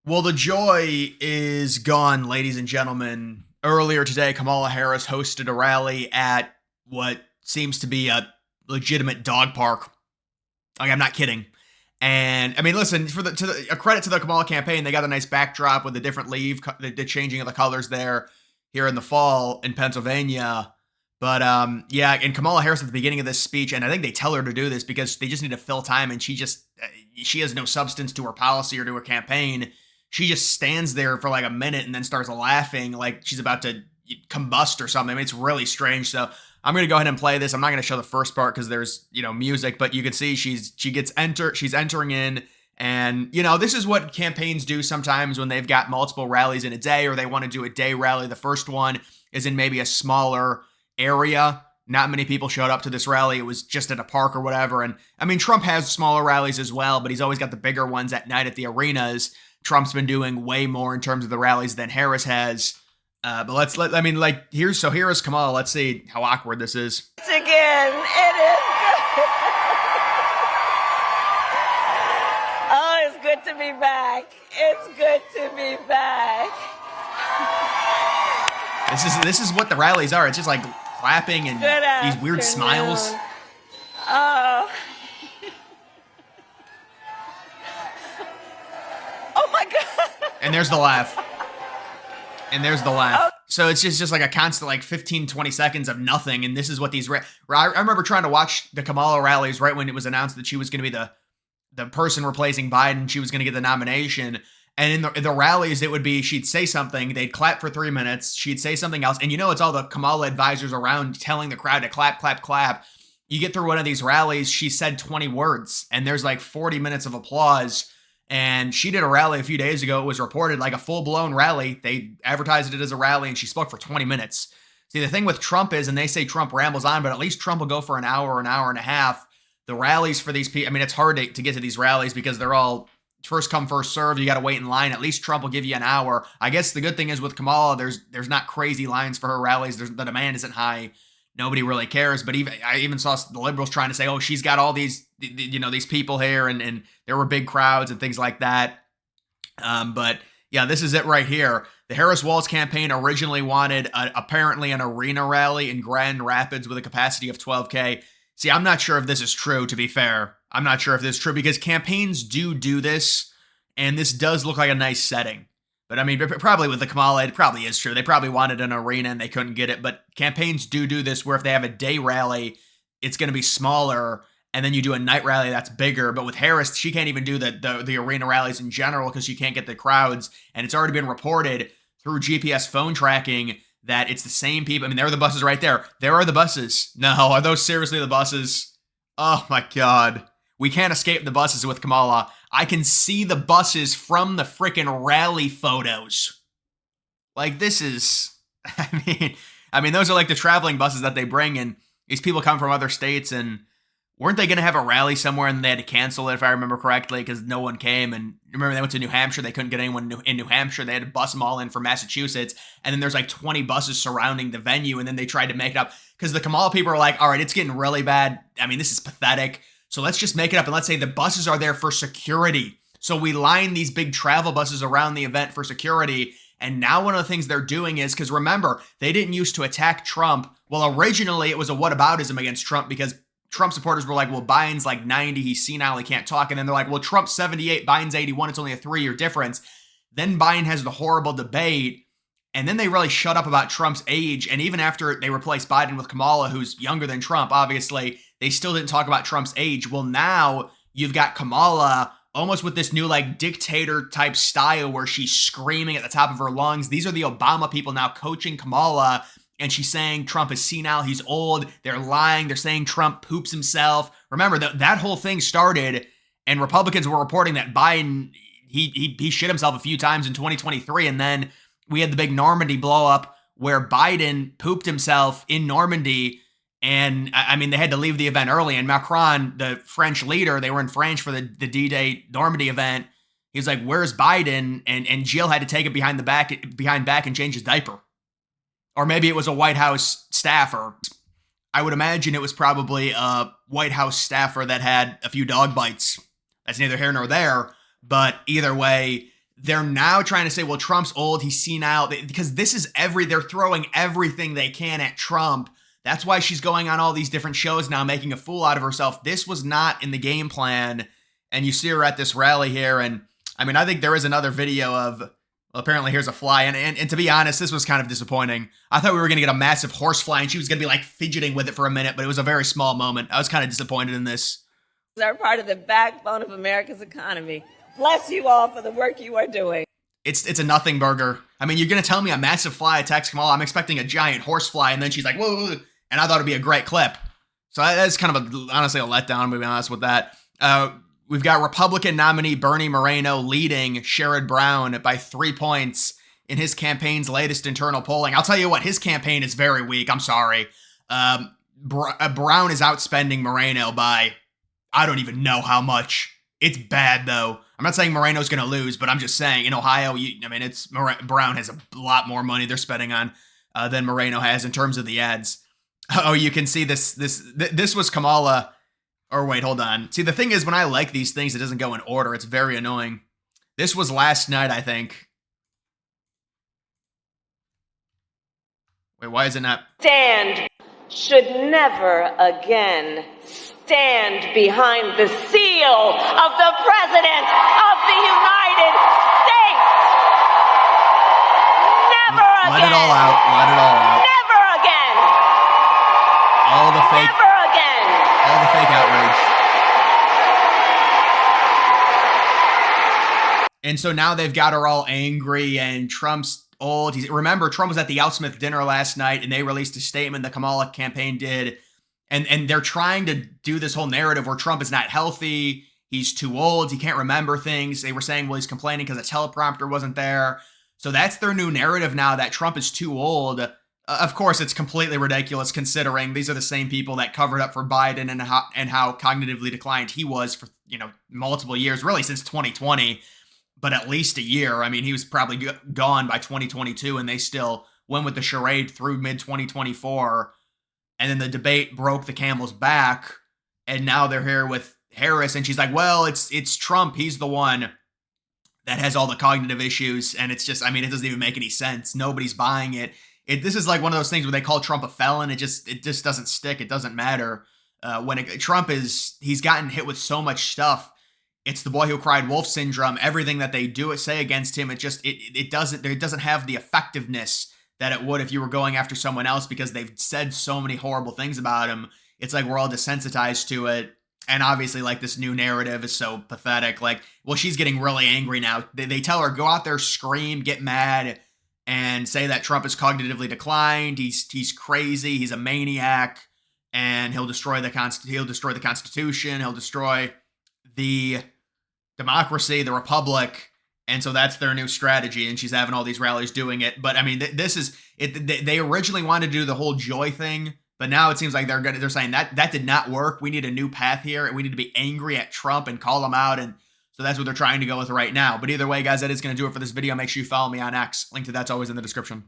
Well, the joy is gone, ladies and gentlemen. Earlier today, Kamala Harris hosted a rally at what seems to be a legitimate dog park. Like, I'm not kidding. And I mean, listen, a credit to the Kamala campaign, they got a nice backdrop with the different the changing of the colors there here in the fall in Pennsylvania. But yeah, and Kamala Harris at the beginning of this speech, and I think they tell her to do this because they just need to fill time, and she has no substance to her policy or to her campaign. She just stands there for like a minute and then starts laughing like she's about to combust or something. I mean, it's really strange. So I'm going to go ahead and play this. I'm not going to show the first part because there's, music, but you can see she's entering in, and this is what campaigns do sometimes when they've got multiple rallies in a day, or they want to do a day rally. The first one is in maybe a smaller area. Not many people showed up to this rally. It was just at a park or whatever. And I mean, Trump has smaller rallies as well, but he's always got the bigger ones at night at the arenas. Trump's been doing way more in terms of the rallies than Harris has. But here is Kamala. Let's see how awkward this is. Again, it is good. Oh, it's good to be back. It's good to be back. This is what the rallies are. It's just like clapping and these weird smiles. Oh. Oh my God. And there's the laugh. So it's just like a constant like 15, 20 seconds of nothing. And this is what I remember trying to watch the Kamala rallies right when it was announced that she was going to be the person replacing Biden. She was going to get the nomination. And in the rallies, it would be, she'd say something, they'd clap for 3 minutes, she'd say something else. And it's all the Kamala advisors around telling the crowd to clap, clap, clap. You get through one of these rallies, she said 20 words and there's like 40 minutes of applause. And she did a rally a few days ago. It was reported like a full-blown rally. They advertised it as a rally, and she spoke for 20 minutes. See, the thing with Trump is, and they say Trump rambles on, but at least Trump will go for an hour and a half. The rallies for these people, I mean, it's hard to get to these rallies because they're all first come, first served. You got to wait in line. At least Trump will give you an hour. I guess the good thing is with Kamala, there's not crazy lines for her rallies. The demand isn't high. Nobody really cares. But I even saw the liberals trying to say, oh, she's got all these people here, and there were big crowds and things like that. But yeah, this is it right here. The Harris-Walz campaign originally wanted apparently an arena rally in Grand Rapids with a capacity of 12K. See, I'm not sure if this is true, to be fair. I'm not sure if this is true because campaigns do this, and this does look like a nice setting. But I mean, probably with the Kamala, it probably is true. They probably wanted an arena and they couldn't get it. But campaigns do this where if they have a day rally, it's going to be smaller, and then you do a night rally that's bigger. But with Harris, she can't even do the arena rallies in general because she can't get the crowds. And it's already been reported through GPS phone tracking that it's the same people. I mean, there are the buses right there. There are the buses. No, are those seriously the buses? Oh my God. We can't escape the buses with Kamala. I can see the buses from the freaking rally photos. Like, this is, I mean, those are like the traveling buses that they bring, and these people come from other states, and weren't they going to have a rally somewhere and they had to cancel it, if I remember correctly, because no one came? And remember, they went to New Hampshire. They couldn't get anyone in New Hampshire. They had to bus them all in from Massachusetts. And then there's like 20 buses surrounding the venue. And then they tried to make it up because the Kamala people are like, all right, it's getting really bad. I mean, this is pathetic. So let's just make it up. And let's say the buses are there for security. So we line these big travel buses around the event for security. And now one of the things they're doing is, because remember, they didn't used to attack Trump. Well, originally it was a whataboutism against Trump because Trump supporters were like, well, Biden's like 90, he's senile, he can't talk. And then they're like, well, Trump's 78, Biden's 81, it's only a 3-year difference. Then Biden has the horrible debate, and then they really shut up about Trump's age. And even after they replaced Biden with Kamala, who's younger than Trump, obviously, they still didn't talk about Trump's age. Well, now you've got Kamala almost with this new like dictator type style where she's screaming at the top of her lungs. These are the Obama people now coaching Kamala. And she's saying Trump is senile, he's old, they're lying, they're saying Trump poops himself. Remember, that whole thing started, and Republicans were reporting that Biden, he shit himself a few times in 2023, and then we had the big Normandy blow up where Biden pooped himself in Normandy, and I mean, they had to leave the event early, and Macron, the French leader, they were in France for the D-Day Normandy event, he was like, where's Biden? And Jill had to take it behind back and change his diaper. Or maybe it was a White House staffer. I would imagine it was probably a White House staffer that had a few dog bites. That's neither here nor there. But either way, they're now trying to say, well, Trump's old, he's senile, because this is they're throwing everything they can at Trump. That's why she's going on all these different shows now, making a fool out of herself. This was not in the game plan. And you see her at this rally here. And I mean, I think there is another video of, well, apparently here's a fly. And to be honest, this was kind of disappointing. I thought we were going to get a massive horse fly and she was going to be like fidgeting with it for a minute, but it was a very small moment. I was kind of disappointed in this. They're part of the backbone of America's economy. Bless you all for the work you are doing. It's a nothing burger. I mean, you're going to tell me a massive fly attacks Kamala. I'm expecting a giant horse fly. And then she's like, whoa. And I thought it'd be a great clip. So that's kind of honestly a letdown, to be honest with that. We've got Republican nominee Bernie Moreno leading Sherrod Brown by 3 points in his campaign's latest internal polling. I'll tell you what, his campaign is very weak. I'm sorry. Brown is outspending Moreno by, I don't even know how much. It's bad, though. I'm not saying Moreno's going to lose, but I'm just saying in Ohio, Brown has a lot more money they're spending on than Moreno has in terms of the ads. Oh, you can see this was Kamala. Or wait, hold on. See, the thing is, when I like these things, it doesn't go in order. It's very annoying. This was last night, I think. Wait, why is it not? Stand should never again stand behind the seal of the President of the United States. Never again. Let it all out. Let it all out. Never again. All the fake. Never again. All the fake outrage. And so now they've got her all angry and Trump's old. Remember, Trump was at the Outsmith dinner last night and they released a statement the Kamala campaign did. And they're trying to do this whole narrative where Trump is not healthy. He's too old. He can't remember things. They were saying, well, he's complaining because a teleprompter wasn't there. So that's their new narrative now, that Trump is too old. Of course, it's completely ridiculous considering these are the same people that covered up for Biden and how cognitively declined he was for, multiple years, really since 2020, but at least a year. I mean, he was probably gone by 2022 and they still went with the charade through mid-2024. And then the debate broke the camel's back. And now they're here with Harris and she's like, well, it's Trump. He's the one that has all the cognitive issues. And it's just, it doesn't even make any sense. Nobody's buying it. This is like one of those things where they call Trump a felon. It just doesn't stick. It doesn't matter. He's gotten hit with so much stuff. It's the boy who cried wolf syndrome. Everything that they say against him, it doesn't have the effectiveness that it would if you were going after someone else because they've said so many horrible things about him. It's like we're all desensitized to it. And obviously, like, this new narrative is so pathetic. Like, well, she's getting really angry now. They tell her, go out there, scream, get mad, and say that Trump is cognitively declined. He's crazy. He's a maniac, and he'll destroy the Constitution. He'll destroy the democracy, the republic. And so that's their new strategy. And she's having all these rallies doing it. But this is it. They originally wanted to do the whole joy thing, but now it seems like they're saying that did not work. We need a new path here, and we need to be angry at Trump and call him out. And so that's what they're trying to go with right now. But either way, guys, that is going to do it for this video. Make sure you follow me on X. Link to that's always in the description.